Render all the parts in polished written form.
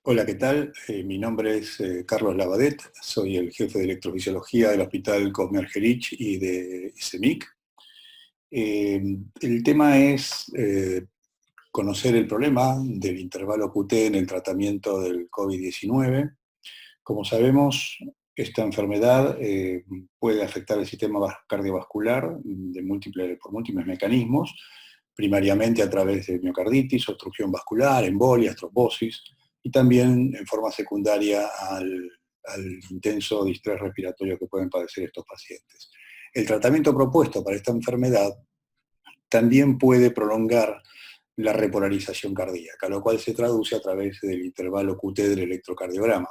Hola, ¿qué tal? Mi nombre es Carlos Lavadet, soy el jefe de electrofisiología del Hospital Cosme Argerich y de ICEMIC. El tema es conocer el problema del intervalo QT en el tratamiento del COVID-19. Como sabemos, esta enfermedad puede afectar el sistema cardiovascular por múltiples mecanismos, primariamente a través de miocarditis, obstrucción vascular, embolias, trombosis, y también en forma secundaria al intenso distrés respiratorio que pueden padecer estos pacientes. El tratamiento propuesto para esta enfermedad también puede prolongar la repolarización cardíaca, lo cual se traduce a través del intervalo QT del electrocardiograma.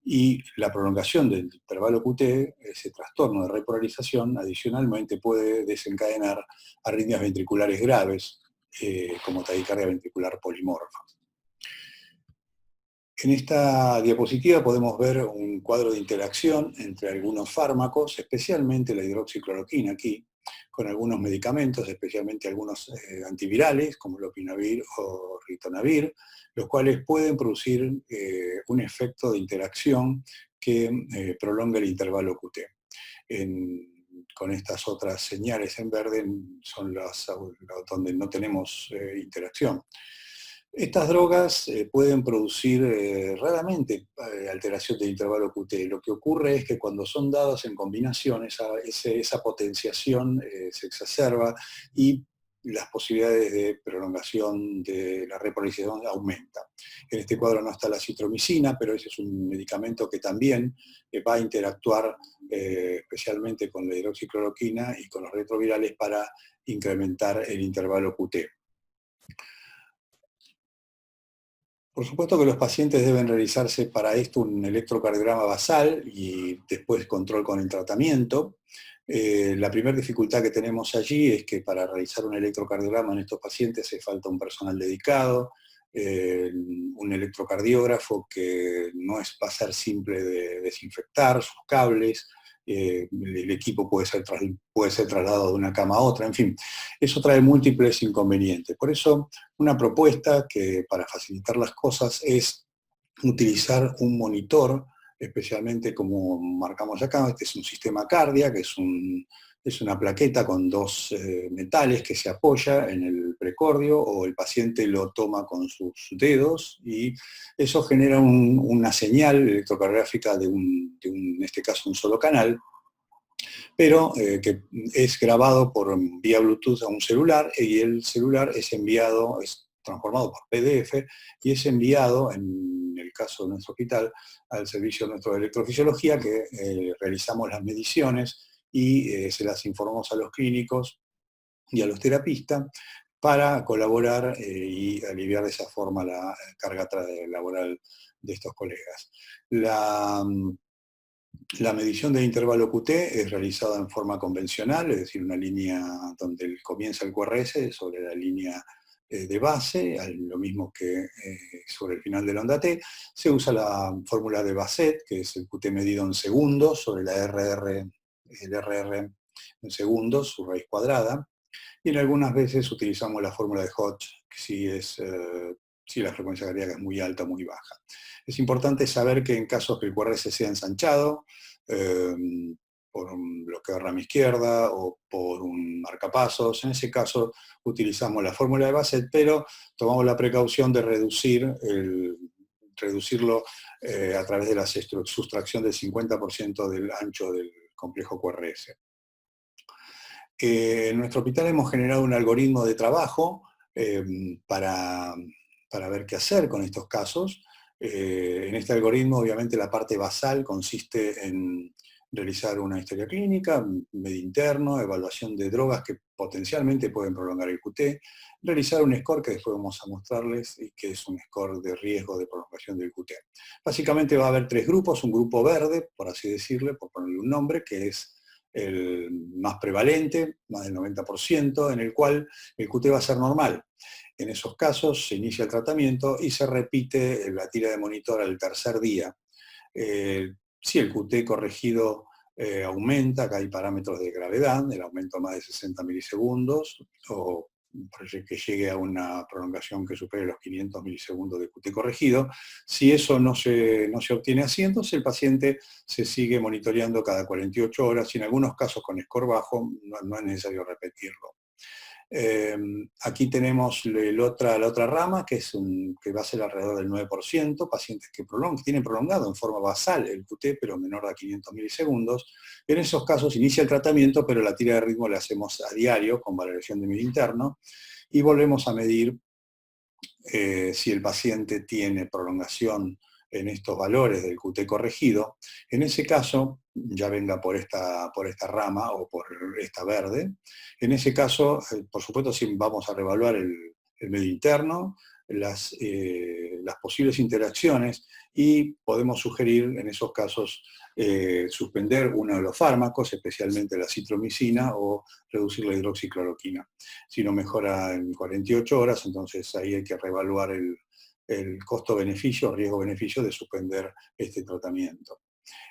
Y la prolongación del intervalo QT, ese trastorno de repolarización, adicionalmente puede desencadenar arritmias ventriculares graves, como taquicardia ventricular polimorfa. En esta diapositiva podemos ver un cuadro de interacción entre algunos fármacos, especialmente la hidroxicloroquina aquí, con algunos medicamentos, especialmente algunos antivirales, como lopinavir o ritonavir, los cuales pueden producir un efecto de interacción que prolonga el intervalo QT. Con estas otras señales en verde son las donde no tenemos interacción. Estas drogas pueden producir raramente alteración del intervalo QT. Lo que ocurre es que cuando son dadas en combinación, esa potenciación se exacerba y las posibilidades de prolongación de la repolarización aumentan. En este cuadro no está la citromicina, pero ese es un medicamento que también va a interactuar especialmente con la hidroxicloroquina y con los retrovirales para incrementar el intervalo QT. Por supuesto que los pacientes deben realizarse para esto un electrocardiograma basal y después control con el tratamiento. La primera dificultad que tenemos allí es que para realizar un electrocardiograma en estos pacientes hace falta un personal dedicado, un electrocardiógrafo que no va a ser simple de desinfectar sus cables, el equipo puede ser trasladado de una cama a otra, en fin, eso trae múltiples inconvenientes. Por eso, una propuesta que para facilitar las cosas es utilizar un monitor, especialmente como marcamos acá, este es un sistema cardia, que es una plaqueta con dos metales que se apoya en el precordio, o el paciente lo toma con sus dedos, y eso genera una señal electrocardiográfica en este caso, un solo canal, pero que es grabado por vía Bluetooth a un celular, y el celular es transformado por PDF y es enviado, en el caso de nuestro hospital, al servicio nuestro de electrofisiología, que realizamos las mediciones y se las informamos a los clínicos y a los terapistas para colaborar y aliviar de esa forma la carga laboral de estos colegas. La medición del intervalo QT es realizada en forma convencional, es decir, una línea donde comienza el QRS sobre la línea de base, lo mismo que sobre el final de la onda T. Se usa la fórmula de Bassett, que es el QT medido en segundos, sobre el RR en segundos, su raíz cuadrada. Y en algunas veces utilizamos la fórmula de Hodge, si la frecuencia cardíaca es muy alta o muy baja. Es importante saber que en casos que el QRS sea ensanchado, por un bloqueo de rama izquierda o por un marcapasos, en ese caso utilizamos la fórmula de Bassett, pero tomamos la precaución de reducirlo a través de la sustracción del 50% del ancho del complejo QRS. En nuestro hospital hemos generado un algoritmo de trabajo para ver qué hacer con estos casos. En este algoritmo, obviamente, la parte basal consiste en realizar una historia clínica, medio interno, evaluación de drogas que potencialmente pueden prolongar el QT, realizar un score que después vamos a mostrarles, y que es un score de riesgo de prolongación del QT. Básicamente va a haber tres grupos: un grupo verde, por así decirle, por ponerle un nombre, que es el más prevalente, más del 90%, en el cual el QT va a ser normal. En esos casos se inicia el tratamiento y se repite la tira de monitor al tercer día. Si el QT corregido aumenta, acá hay parámetros de gravedad, el aumento más de 60 milisegundos, o que llegue a una prolongación que supere los 500 milisegundos de QT corregido. Si eso no se obtiene así, entonces el paciente se sigue monitoreando cada 48 horas y en algunos casos con score bajo no es necesario repetirlo. Aquí tenemos la otra rama, que va a ser alrededor del 9%, pacientes que tienen prolongado en forma basal el QT, pero menor a 500 milisegundos. En esos casos inicia el tratamiento, pero la tira de ritmo la hacemos a diario con valoración de medio interno y volvemos a medir si el paciente tiene prolongación en estos valores del QT corregido. En ese caso, ya venga por esta rama o por esta verde, en ese caso, por supuesto, sí vamos a reevaluar el medio interno, las posibles interacciones y podemos sugerir en esos casos suspender uno de los fármacos, especialmente la citromicina, o reducir la hidroxicloroquina. Si no mejora en 48 horas, entonces ahí hay que reevaluar el costo-beneficio, riesgo-beneficio de suspender este tratamiento.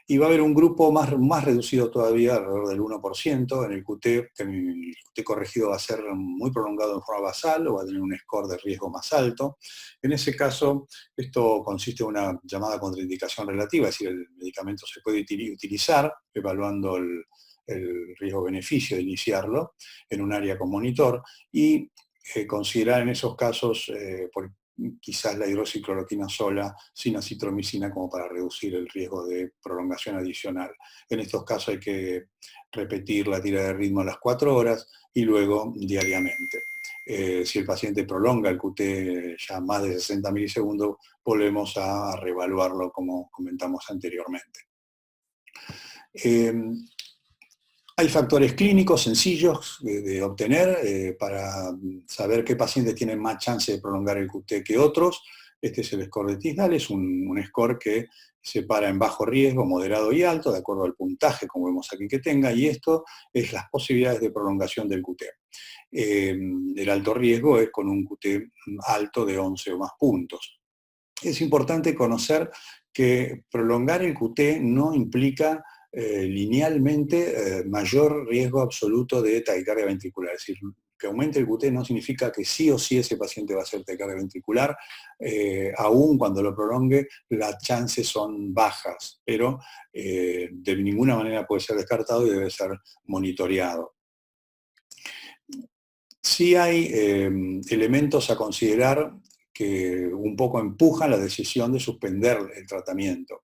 Y va a haber un grupo más reducido todavía, alrededor del 1%, en el QT, el QT corregido va a ser muy prolongado en forma basal o va a tener un score de riesgo más alto. En ese caso, esto consiste en una llamada contraindicación relativa, es decir, el medicamento se puede utilizar evaluando el riesgo-beneficio de iniciarlo en un área con monitor y considerar en esos casos, quizás la hidroxicloroquina sola sin acitromicina como para reducir el riesgo de prolongación adicional. En estos casos hay que repetir la tira de ritmo a las 4 horas y luego diariamente. Si el paciente prolonga el QT ya más de 60 milisegundos, volvemos a reevaluarlo como comentamos anteriormente. Hay factores clínicos sencillos de obtener para saber qué pacientes tienen más chance de prolongar el QT que otros. Este es el score de Tisdale, es un score que separa en bajo riesgo, moderado y alto, de acuerdo al puntaje, como vemos aquí que tenga, y esto es las posibilidades de prolongación del QT. El alto riesgo es con un QT alto de 11 o más puntos. Es importante conocer que prolongar el QT no implica linealmente mayor riesgo absoluto de taquicardia ventricular. Es decir, que aumente el QT no significa que sí o sí ese paciente va a hacer taquicardia ventricular, aún cuando lo prolongue las chances son bajas, pero de ninguna manera puede ser descartado y debe ser monitoreado. Sí hay elementos a considerar que un poco empujan la decisión de suspender el tratamiento.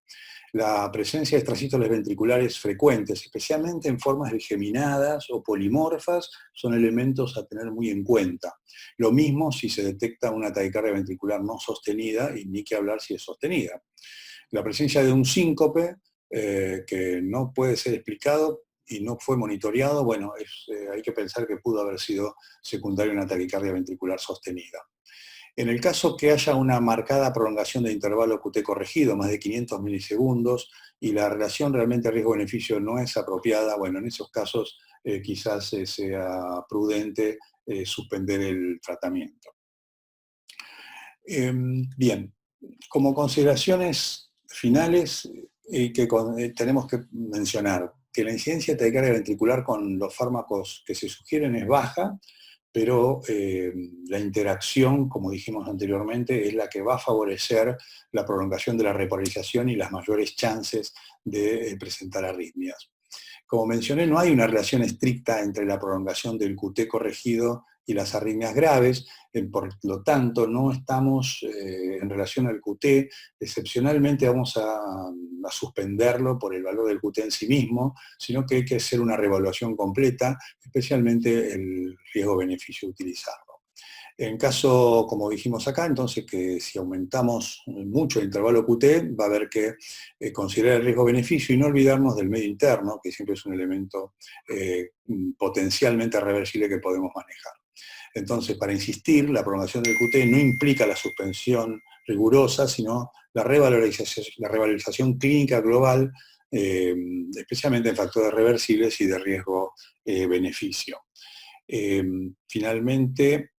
La presencia de extrasístoles ventriculares frecuentes, especialmente en formas geminadas o polimorfas, son elementos a tener muy en cuenta. Lo mismo si se detecta una taquicardia ventricular no sostenida, y ni que hablar si es sostenida. La presencia de un síncope que no puede ser explicado y no fue monitoreado, bueno, hay que pensar que pudo haber sido secundario a una taquicardia ventricular sostenida. En el caso que haya una marcada prolongación de intervalo QT corregido, más de 500 milisegundos, y la relación realmente riesgo-beneficio no es apropiada, bueno, en esos casos quizás sea prudente suspender el tratamiento. Bien, como consideraciones finales tenemos que mencionar que la incidencia de taquicardia ventricular con los fármacos que se sugieren es baja, pero la interacción, como dijimos anteriormente, es la que va a favorecer la prolongación de la repolarización y las mayores chances de presentar arritmias. Como mencioné, no hay una relación estricta entre la prolongación del QT corregido y las arritmias graves, por lo tanto no estamos en relación al QT, excepcionalmente vamos a suspenderlo por el valor del QT en sí mismo, sino que hay que hacer una reevaluación completa, especialmente el riesgo-beneficio de utilizarlo. En caso, como dijimos acá, entonces que si aumentamos mucho el intervalo QT, va a haber que considerar el riesgo-beneficio y no olvidarnos del medio interno, que siempre es un elemento potencialmente reversible que podemos manejar. Entonces, para insistir, la prolongación del QT no implica la suspensión rigurosa, sino la revalorización clínica global, especialmente en factores reversibles y de riesgo-beneficio. Finalmente,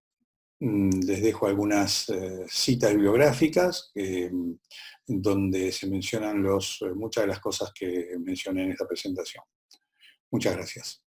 les dejo algunas citas bibliográficas donde se mencionan muchas de las cosas que mencioné en esta presentación. Muchas gracias.